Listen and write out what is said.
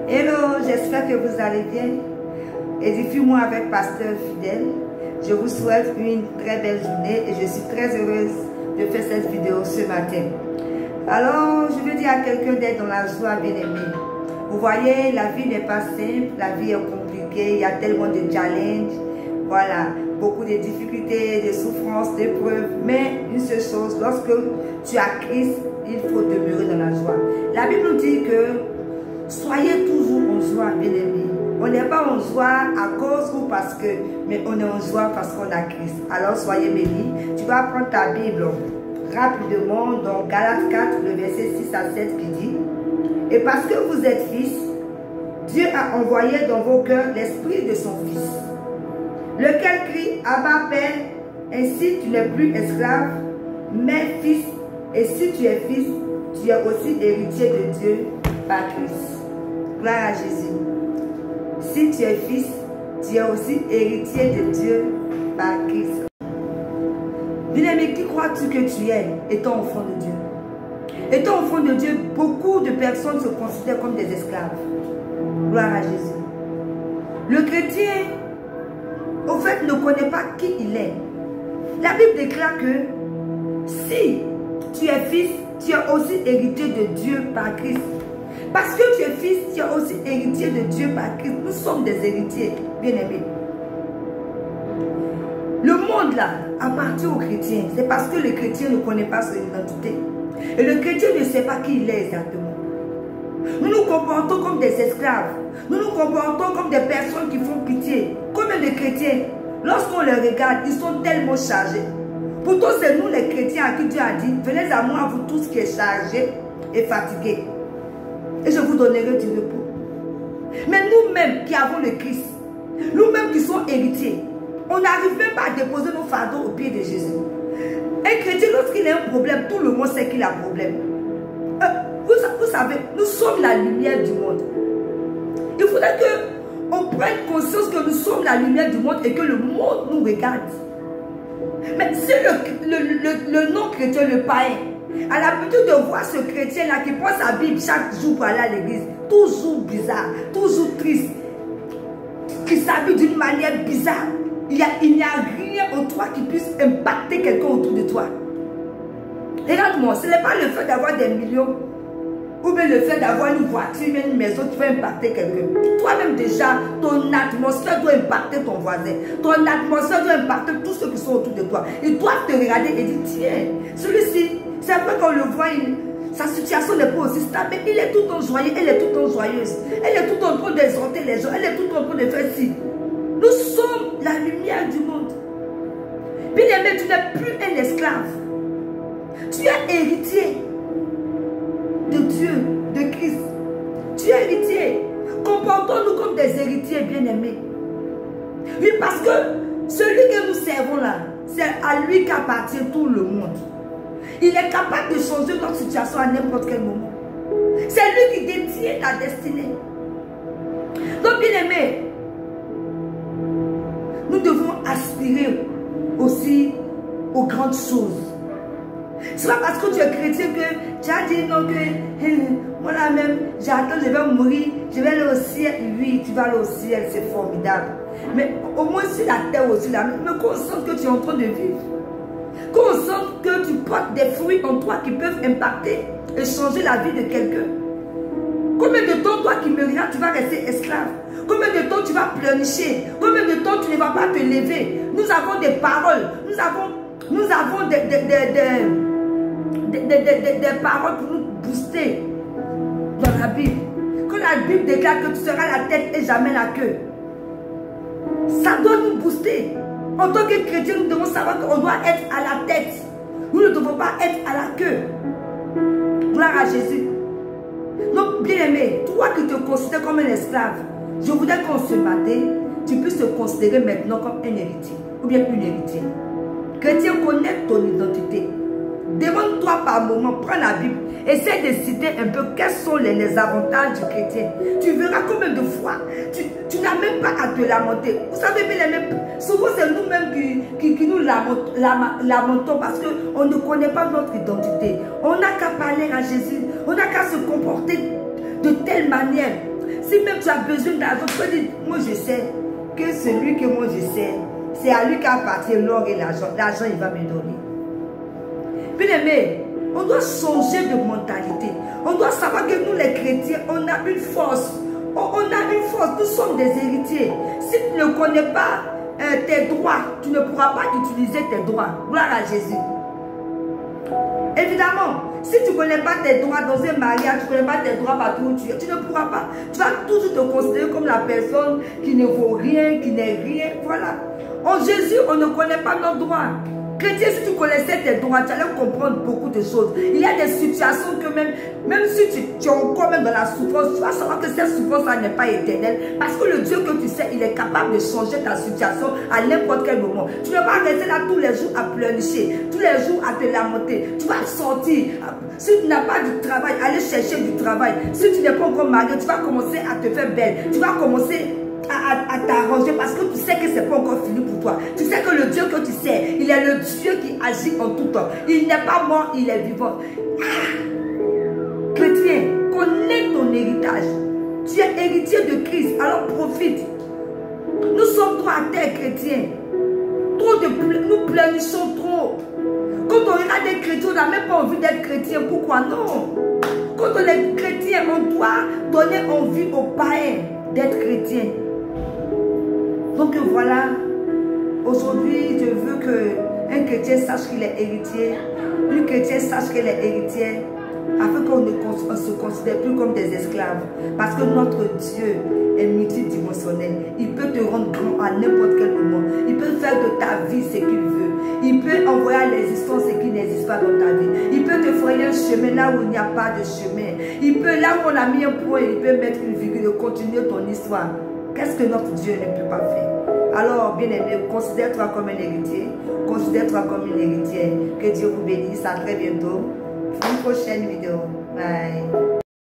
Hello, j'espère que vous allez bien. Édifie-moi avec Pasteur Fidèle. Je vous souhaite une très belle journée et je suis très heureuse de faire cette vidéo ce matin. Alors, je veux dire à quelqu'un d'être dans la joie, bien-aimé. Vous voyez, la vie n'est pas simple, la vie est compliquée, il y a tellement de challenges, voilà, beaucoup de difficultés, de souffrances, d'épreuves. Mais une seule chose, lorsque tu as Christ, il faut demeurer dans la joie. La Bible nous dit que soyez toujours en joie, bien-aimés. On n'est pas en joie à cause ou parce que, mais on est en joie parce qu'on a Christ. Alors soyez bénis. Tu vas prendre ta Bible rapidement dans Galates 4, le verset 6 à 7 qui dit: et parce que vous êtes fils, Dieu a envoyé dans vos cœurs l'esprit de son Fils, lequel crie: Abba, Père. Ainsi tu n'es plus esclave, mais fils. Et si tu es fils, tu es aussi héritier de Dieu par Christ. Gloire à Jésus. Si tu es fils, tu es aussi héritier de Dieu par Christ. Bien-aimé, qui crois-tu que tu es étant enfant de Dieu? Étant enfant de Dieu, beaucoup de personnes se considèrent comme des esclaves. Gloire à Jésus. Le chrétien, au fait, ne connaît pas qui il est. La Bible déclare que si tu es fils, tu es aussi héritier de Dieu par Christ. Parce que tu es fils, tu es aussi héritier de Dieu par Christ. Nous sommes des héritiers, bien-aimés. Le monde là appartient aux chrétiens. C'est parce que le chrétien ne connaît pas son identité. Et le chrétien ne sait pas qui il est exactement. Nous nous comportons comme des esclaves. Nous nous comportons comme des personnes qui font pitié. Combien de chrétiens, lorsqu'on les regarde, ils sont tellement chargés. Pourtant, c'est nous les chrétiens à qui Dieu a dit: venez à moi, vous tous qui êtes chargés et fatigués, et je vous donnerai du repos. Mais nous-mêmes qui avons le Christ, nous-mêmes qui sommes héritiers, on n'arrive même pas à déposer nos fardeaux au pied de Jésus. Un chrétien, lorsqu'il a un problème, tout le monde sait qu'il a un problème. Vous savez, nous sommes la lumière du monde. Il faudrait qu'on prenne conscience que nous sommes la lumière du monde et que le monde nous regarde. Mais si le non-chrétien, le païen, a l'habitude de voir ce chrétien-là qui prend sa Bible chaque jour pour aller à l'église, toujours bizarre, toujours triste, qui s'habille d'une manière bizarre, il n'y a rien en toi qui puisse impacter quelqu'un autour de toi. Regarde-moi, ce n'est pas le fait d'avoir des millions ou bien le fait d'avoir une voiture, une maison qui va impacter quelqu'un. Toi-même déjà, ton atmosphère doit impacter ton voisin. Ton atmosphère doit impacter tous ceux qui sont autour de toi. Ils doivent te regarder et dire: tiens, celui-ci, c'est vrai qu'on le voit, sa situation n'est pas aussi stable, mais il est tout le temps joyeux, elle est tout le temps joyeuse. Elle est tout le temps en train d'exhorter les gens, elle est tout le temps en train de faire ci. Nous sommes la lumière du monde. Bien-aimé, tu n'es plus un esclave. Tu es héritier de Dieu, de Christ. Tu es héritier. Comportons-nous comme des héritiers, bien-aimés. Oui, parce que celui que nous servons là, c'est à lui qu'appartient tout le monde. Il est capable de changer notre situation à n'importe quel moment. C'est lui qui détient ta destinée. Donc, bien-aimés, nous devons aspirer aussi aux grandes choses. C'est pas parce que tu es chrétien que tu as dit non que moi là même j'attends, je vais mourir, je vais aller au ciel. Oui, tu vas aller au ciel, c'est formidable. Mais au moins sur la terre aussi là, mais qu'on sente que tu es en train de vivre. Qu'on sente que tu portes des fruits en toi qui peuvent impacter et changer la vie de quelqu'un. Combien de temps toi qui me regardes, tu vas rester esclave? Combien de temps tu vas pleurnicher? Combien de temps tu ne vas pas te lever? Nous avons des paroles, nous avons des paroles pour nous booster dans la Bible. Quand la Bible déclare que tu seras la tête et jamais la queue, ça doit nous booster. En tant que chrétien, nous devons savoir qu'on doit être à la tête. Nous ne devons pas être à la queue. Gloire à Jésus. Donc, bien-aimé, toi qui te considères comme un esclave, je voudrais qu'en ce matin, tu puisses te considérer maintenant comme un héritier ou bien une héritière. Chrétien, connais ton identité. Demande-toi par moment, prends la Bible, essaie de citer un peu quels sont les avantages du chrétien. Tu verras combien de fois tu n'as même pas à te lamenter. Vous savez, souvent c'est nous-mêmes qui nous lamentons parce qu'on ne connaît pas notre identité. On n'a qu'à parler à Jésus, on n'a qu'à se comporter de telle manière Si même tu as besoin d'argent, tu peux dire, moi je sais que celui que moi je sais, c'est à lui qu'appartient l'or et l'argent. L'argent, il va me donner. Bien aimé, on doit changer de mentalité. On doit savoir que nous les chrétiens, on a une force. On a une force, nous sommes des héritiers. Si tu ne connais pas tes droits, tu ne pourras pas utiliser tes droits. Gloire à Jésus. Évidemment, si tu ne connais pas tes droits dans un mariage, tu ne connais pas tes droits partout où tu es, tu ne pourras pas. Tu vas toujours te considérer comme la personne qui ne vaut rien, qui n'est rien. Voilà. En Jésus, on ne connaît pas nos droits. Chrétien, si tu connaissais tes droits, tu allais comprendre beaucoup de choses. Il y a des situations que même si tu es encore même dans la souffrance, tu vas savoir que cette souffrance-là n'est pas éternelle. Parce que le Dieu que tu sais, il est capable de changer ta situation à n'importe quel moment. Tu ne vas pas rester là tous les jours à pleurnicher, tous les jours à te lamenter. Tu vas sortir. Si tu n'as pas de travail, aller chercher du travail. Si tu n'es pas encore marié, tu vas commencer à te faire belle. Tu vas commencer à t'arranger parce que tu sais que ce n'est pas encore fini pour toi. Tu sais que le Dieu que tu sais, il est le Dieu qui agit en tout temps. Il n'est pas mort, il est vivant. Chrétien, connais ton héritage. Tu es héritier de Christ, alors profite. Nous sommes trop à terre, chrétiens. Nous pleurnichons trop. Quand on regarde des chrétiens, on n'a même pas envie d'être chrétien. Pourquoi non? Quand on est chrétien, on doit donner envie aux païens d'être chrétien. Donc voilà, aujourd'hui, je veux qu'un chrétien sache qu'il est héritier, une chrétienne sache qu'elle est héritière, afin qu'on ne se considère plus comme des esclaves. Parce que notre Dieu est multidimensionnel. Il peut te rendre grand à n'importe quel moment. Il peut faire de ta vie ce qu'il veut. Il peut envoyer à l'existence ce qui n'existe pas dans ta vie. Il peut te frayer un chemin là où il n'y a pas de chemin. Il peut, là où on a mis un point, il peut mettre une virgule et continuer ton histoire. Qu'est-ce que notre Dieu ne peut pas faire? Alors, bien aimé, considère-toi comme un héritier. Considère-toi comme une héritière. Que Dieu vous bénisse. À très bientôt. Une prochaine vidéo. Bye.